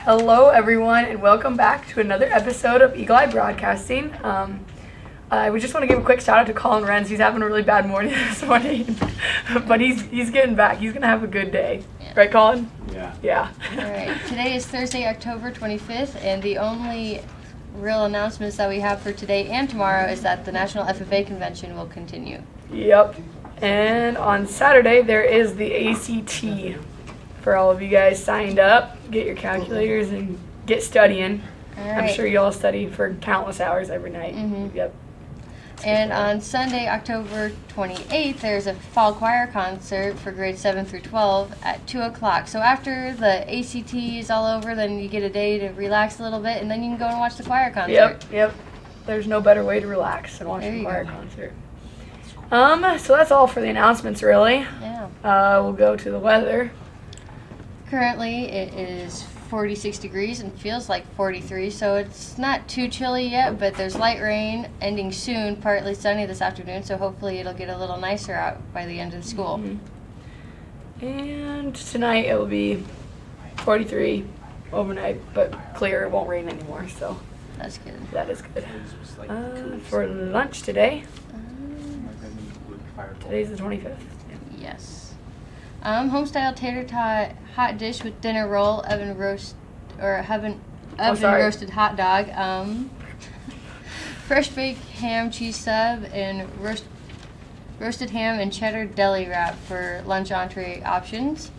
Hello, everyone, and welcome back to another episode of Eagle Eye Broadcasting. We just want to give a quick shout out to Colin Renz. He's having a really bad morning this morning, but he's getting back. He's gonna have a good day, right, Colin? Yeah. All right. Today is Thursday, October 25th, and the only real announcements that we have for today and tomorrow is that the National FFA Convention will continue. Yep. And on Saturday there is the ACT. For all of you guys signed up, get your calculators and get studying. All right. I'm sure you all study for countless hours every night. Mm-hmm. Yep. And on Sunday, October 28th, there's a fall choir concert for grades 7 through 12 at 2 o'clock. So after the ACT is all over, then you get a day to relax a little bit, and then you can go and watch the choir concert. Yep. There's no better way to relax than watching a choir go. concert. So that's all for the announcements, really. Yeah. We'll go to the weather. Currently, it is 46 degrees and feels like 43, so it's not too chilly yet, but there's light rain ending soon, partly sunny this afternoon, so hopefully it'll get a little nicer out by the end of the school. Mm-hmm. And tonight it will be 43 overnight, but clear. It won't rain anymore, so That's good. that is good. For lunch today, today's the 25th. Yes. Homestyle tater tot hot dish with dinner roll, oven roasted hot dog, fresh baked ham cheese sub, and roasted ham and cheddar deli wrap for lunch entree options.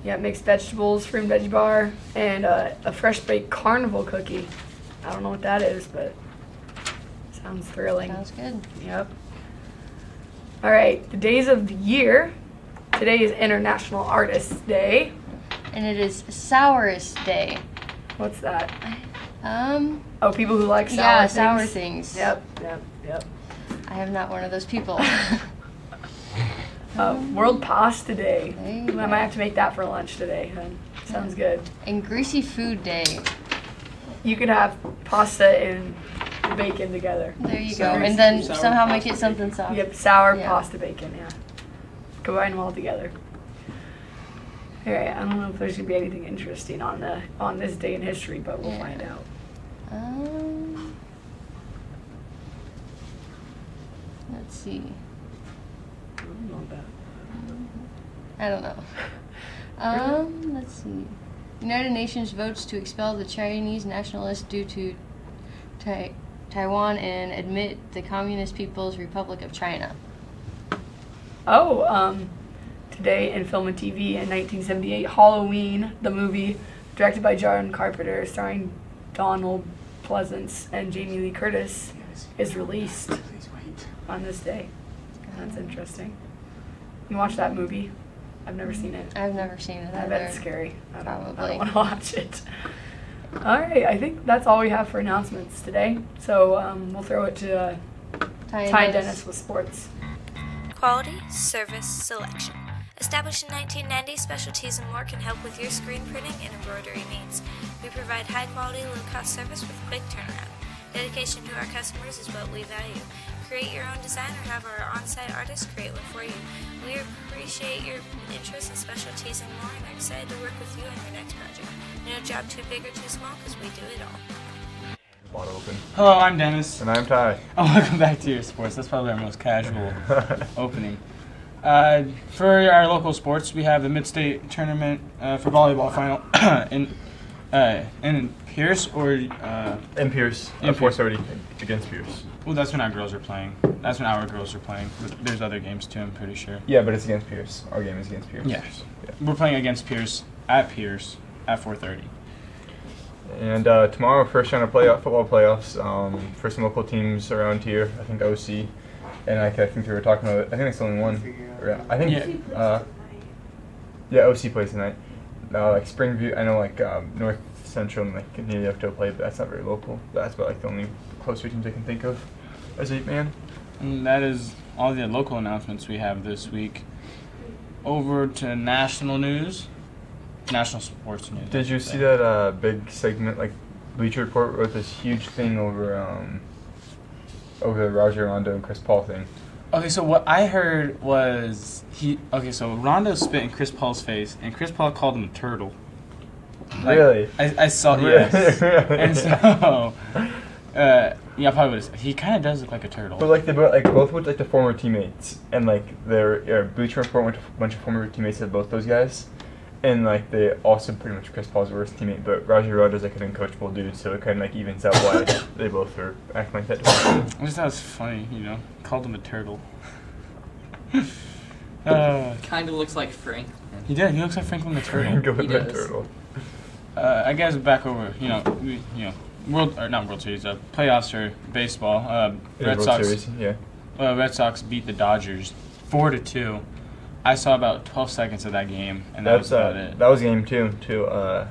Yeah, mixed vegetables, fruit and veggie bar, and a fresh baked carnival cookie. I don't know what that is, but sounds thrilling. Sounds good. Yep. All right, the days of the year. Today is International Artists Day. And it is Sourest Day. What's that? Oh, people who like sour yeah, things. sour things. Yep. I am not one of those people. World Pasta Day. There you I go. might have to make that for lunch today. Sounds good. And Greasy Food Day. You could have pasta and bacon together. There you go. And then somehow make it something soft. Yep, sour Yeah. pasta bacon, yeah. Combine them all together. All right, I don't know if there's gonna be anything interesting on this day in history, but we'll find out. Let's see. I don't know about I don't know. Let's see. United Nations votes to expel the Chinese nationalists due to Taiwan and admit the Communist People's Republic of China. Today in film and TV in 1978, Halloween, the movie, directed by John Carpenter, starring Donald Pleasance and Jamie Lee Curtis, is released on this day. That's interesting. You watch that movie? I've never seen it. I've never seen it I either. bet it's scary. I don't Probably. want to watch it. All right, I think that's all we have for announcements today. So we'll throw it to Ty Dennis with sports. Quality, service, selection. Established in 1990, Specialties and More can help with your screen printing and embroidery needs. We provide high-quality, low-cost service with quick turnaround. Dedication to our customers is what we value. Create your own design or have our on-site artists create one for you. We appreciate your interest in Specialties and More and are excited to work with you on your next project. No job too big or too small because we do it all. Open. Hello, I'm Dennis. And I'm Ty. Oh, welcome back to your sports. That's probably our most casual opening. For our local sports, we have the Mid-State Tournament for volleyball final in Pierce In Pierce. In At 4:30 against Pierce. Well, that's when our girls are playing. That's when our girls are playing. There's other games too, I'm pretty sure. Yeah, but it's against Pierce. Our game is against Pierce. Yeah. We're playing against Pierce at 4:30. And tomorrow, first round of football playoffs for some local teams around here. I think OC, and I think we were talking about. I think it's only one. I think. OC plays tonight. Like Springview, I know North Central and Canadian Octo play, but that's not very local. That's about the only closer teams I can think of as 8-man. And that is all the local announcements we have this week. Over to national news. National sports news. Did you see that big segment, Bleacher Report wrote this huge thing over the Rajon Rondo and Chris Paul thing? Okay, so what I heard was so Rondo spit in Chris Paul's face, and Chris Paul called him a turtle. Like, Really? I saw, Really? yes. And so, yeah, I probably would. He kind of does look like a turtle. But like they both went like the former teammates, and like their Bleacher Report went to a bunch of former teammates of both those guys, and like they also pretty much Chris Paul's worst teammate. But Roger Rudd is like an uncoachable dude, so it kind of like evens out why they both are acting like that. I just thought it was funny, you know. Called him a turtle. Kind of looks like Frank. He did. He looks like Franklin the turtle. Go with He that does. turtle. I guess back over, not World Series, playoffs for baseball. Red World Sox. Series, yeah. Red Sox beat the Dodgers 4-2. I saw about 12 seconds of that game, and that was about it. That was game 2 too.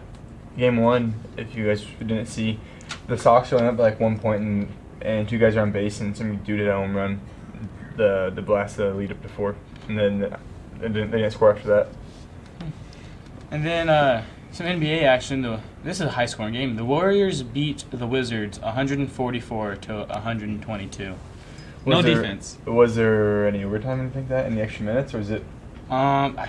Game 1, if you guys didn't see, the Sox were only up by like 1 point, and 2 guys are on base, and some dude hit a home run. The blast the lead up to 4, and then they didn't score after that. And then some NBA action. This is a high-scoring game. The Warriors beat the Wizards 144-122. No defense. Was there any overtime or anything like that? Any extra minutes, or is it? I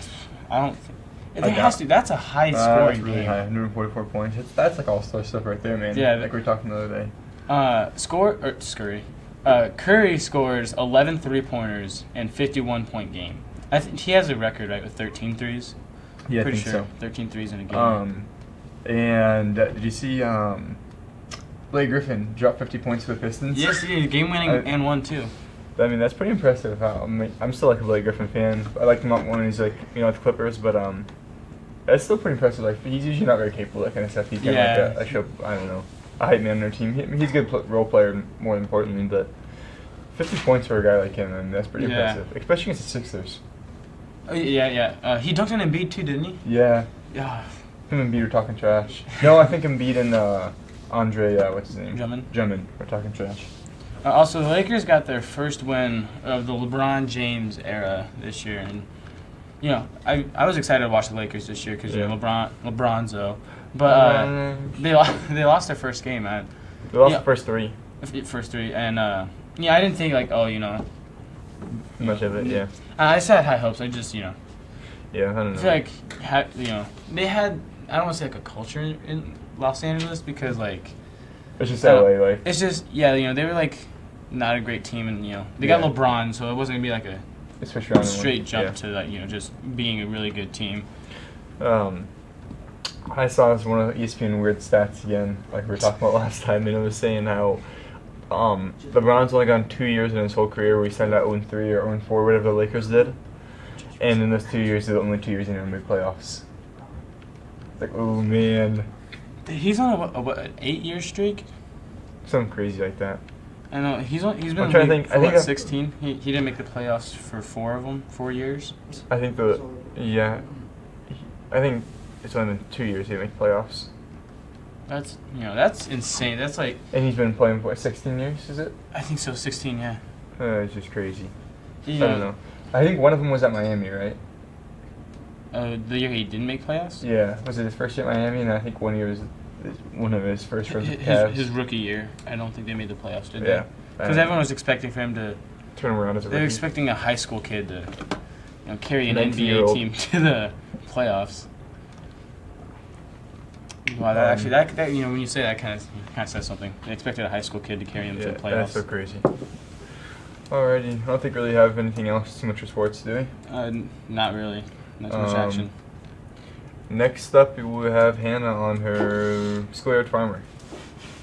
don't think. It has to. That's a high-scoring that's really game. high, 144 points. That's like all-star stuff right there, man. Yeah, like we were talking the other day. Curry scores 11 three-pointers and 51-point game. I think he has a record, right, with 13 threes? Yeah, Pretty I think sure. so. 13 threes in a game. And did you see Blake Griffin drop 50 points for the Pistons? Yes, he did. Game-winning and one, too. I mean, that's pretty impressive. I'm still like a Blake Griffin fan. I liked him up when he's like, with the Clippers, but that's still pretty impressive. Like, he's usually not very capable of that kind of stuff. He's kind of like I don't know, a hype man on their team. He's a good role player, more importantly, but 50 points for a guy like him, I mean, that's pretty impressive, especially against the Sixers. Yeah. He dunked on Embiid, too, didn't he? Yeah. Yeah. Him and Embiid are talking trash. No, I think Embiid and Andre, what's his name? Drummond are talking trash. Also, the Lakers got their first win of the LeBron James era this year, and I was excited to watch the Lakers this year because LeBronzo, but they lost their first game. They lost the first 3. First 3, and I didn't think like much of it. Yeah. I just had high hopes. I just Yeah, I don't know. I feel like they had, I don't want to say like a culture in Los Angeles because like it's just LA, like it's just they were like not a great team, and they got LeBron, so it wasn't gonna be like a straight jump to like just being a really good team. I saw this one of the ESPN weird stats again, like we were talking about last time, and it was saying how LeBron's only gone 2 years in his whole career where he signed out 0-3 or 0-4, whatever the Lakers did, and in those 2 years, they're the only 2 years in the NBA playoffs. Like, oh man. He's on an 8-year streak. Something crazy like that. I know he's been in I'm the trying to league think. for 16. He didn't make the playoffs for 4 of them, 4 years. I think I think it's only been 2 years he didn't make the playoffs. That's that's insane. That's like. And he's been playing for 16 years, is it? I think so, 16. Yeah. It's just crazy. I don't know. I think one of them was at Miami, right? The year he didn't make playoffs. Yeah, was it his first year at Miami? And I think 1 year was one of his first runs with Cavs. His rookie year. I don't think they made the playoffs, did they? Because everyone was expecting for him to turn around as a rookie. They were expecting a high school kid to carry an NBA team to the playoffs. Wow, that when you say that kind of says something. They expected a high school kid to carry them to the playoffs. That's so crazy. Alrighty, I don't think we really have anything else too much for sports, do we? Not really. Not too much action. Next up, we will have Hannah on her Schoolyard Farmer.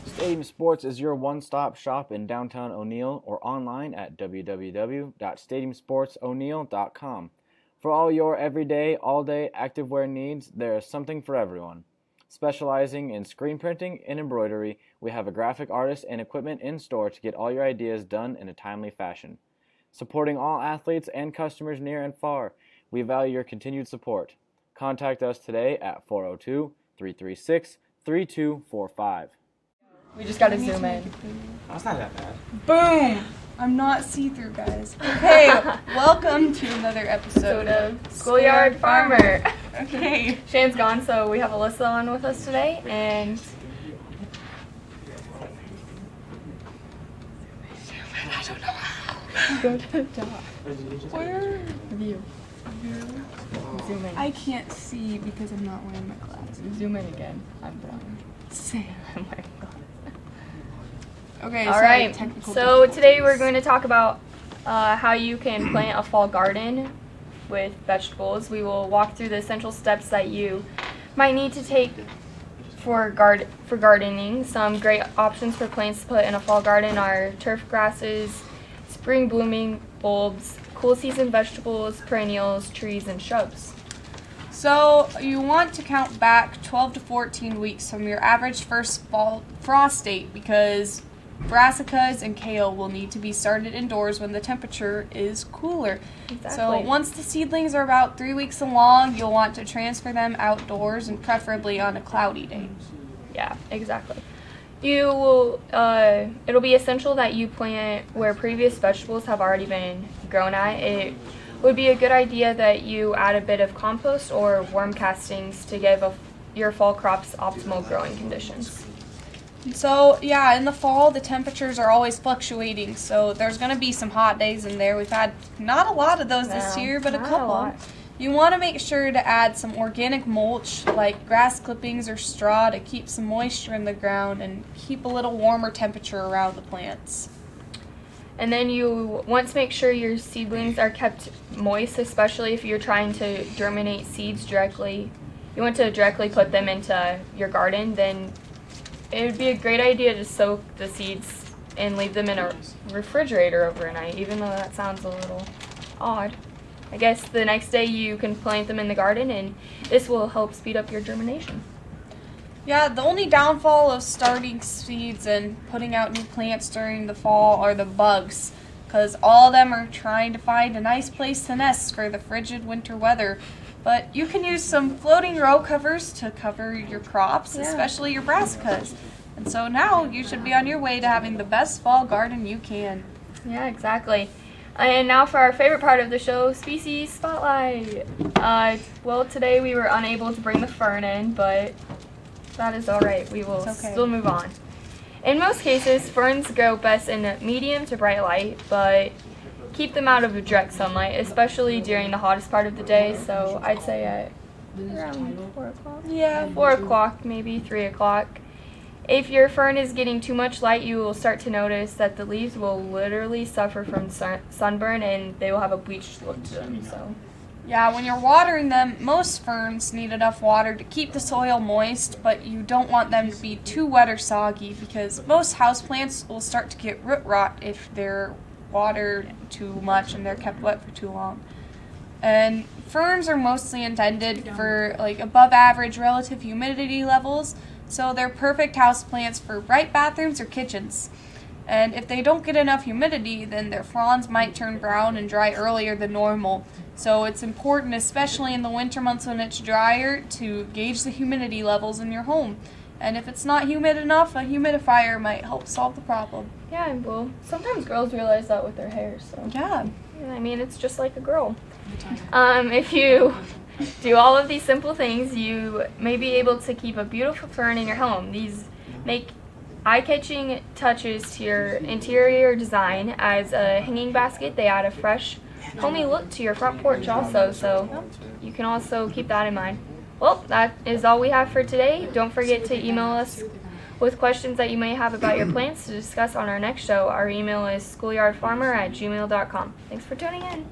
Stadium Sports is your one-stop shop in downtown O'Neill or online at www.stadiumsportso'neill.com. For all your everyday, all-day activewear needs, there is something for everyone. Specializing in screen printing and embroidery, we have a graphic artist and equipment in store to get all your ideas done in a timely fashion. Supporting all athletes and customers near and far, we value your continued support. Contact us today at 402-336-3245. We just gotta zoom in. That's not that bad. Boom! I'm not see-through, guys. Okay, welcome to another episode of Schoolyard Farmer. Okay. Shane's gone, so we have Alyssa on with us today, and I don't know how. Go to the top. Where? View. Zoom in. I can't see because I'm not wearing my glasses. zoom in again. I'm blind. Oh my God. Okay, All sorry, right. technical So today we're going to talk about how you can plant a fall garden with vegetables. We will walk through the essential steps that you might need to take for gardening. Some great options for plants to put in a fall garden are turf grasses, spring blooming bulbs, cool season vegetables, perennials, trees, and shrubs. So you want to count back 12 to 14 weeks from your average first fall frost date because brassicas and kale will need to be started indoors when the temperature is cooler. Exactly. So once the seedlings are about 3 weeks along, you'll want to transfer them outdoors and preferably on a cloudy day. Yeah, exactly. You will. It'll be essential that you plant where previous vegetables have already been grown at. It would be a good idea that you add a bit of compost or worm castings to give your fall crops optimal growing conditions. So yeah, in the fall the temperatures are always fluctuating, so there's going to be some hot days in there. We've had not a lot of those this year, but a not a couple. lot. You want to make sure to add some organic mulch like grass clippings or straw to keep some moisture in the ground and keep a little warmer temperature around the plants. And then you want to make sure your seedlings are kept moist, especially if you're trying to germinate seeds directly. You want to directly put them into your garden, then it would be a great idea to soak the seeds and leave them in a refrigerator overnight, even though that sounds a little odd. I guess the next day you can plant them in the garden, and this will help speed up your germination. Yeah, the only downfall of starting seeds and putting out new plants during the fall are the bugs, because all of them are trying to find a nice place to nest for the frigid winter weather. But you can use some floating row covers to cover your crops, especially your brassicas. And so now you should be on your way to having the best fall garden you can. Yeah, exactly. And now for our favorite part of the show, Species Spotlight. Well, today we were unable to bring the fern in, but that is all right. We will still move on. In most cases, ferns grow best in medium to bright light, but keep them out of direct sunlight, especially during the hottest part of the day. So I'd say at around 4 o'clock. Yeah, 4 o'clock, maybe 3 o'clock. If your fern is getting too much light, you will start to notice that the leaves will literally suffer from sunburn and they will have a bleached look to them. So, yeah, when you're watering them, most ferns need enough water to keep the soil moist, but you don't want them to be too wet or soggy because most houseplants will start to get root rot if they're watered too much and they're kept wet for too long. And ferns are mostly intended for like above average relative humidity levels, so they're perfect houseplants for bright bathrooms or kitchens. And if they don't get enough humidity, then their fronds might turn brown and dry earlier than normal. So it's important, especially in the winter months when it's drier, to gauge the humidity levels in your home. And if it's not humid enough, a humidifier might help solve the problem. yeah, well, sometimes girls realize that with their hair, so. Yeah. I mean, it's just like a girl. If you do all of these simple things, you may be able to keep a beautiful fern in your home. These make eye-catching touches to your interior design. As a hanging basket, they add a fresh, homey look to your front porch also, so you can also keep that in mind. Well, that is all we have for today. Don't forget to email us with questions that you may have about your plants to discuss on our next show. Our email is schoolyardfarmer@gmail.com. Thanks for tuning in.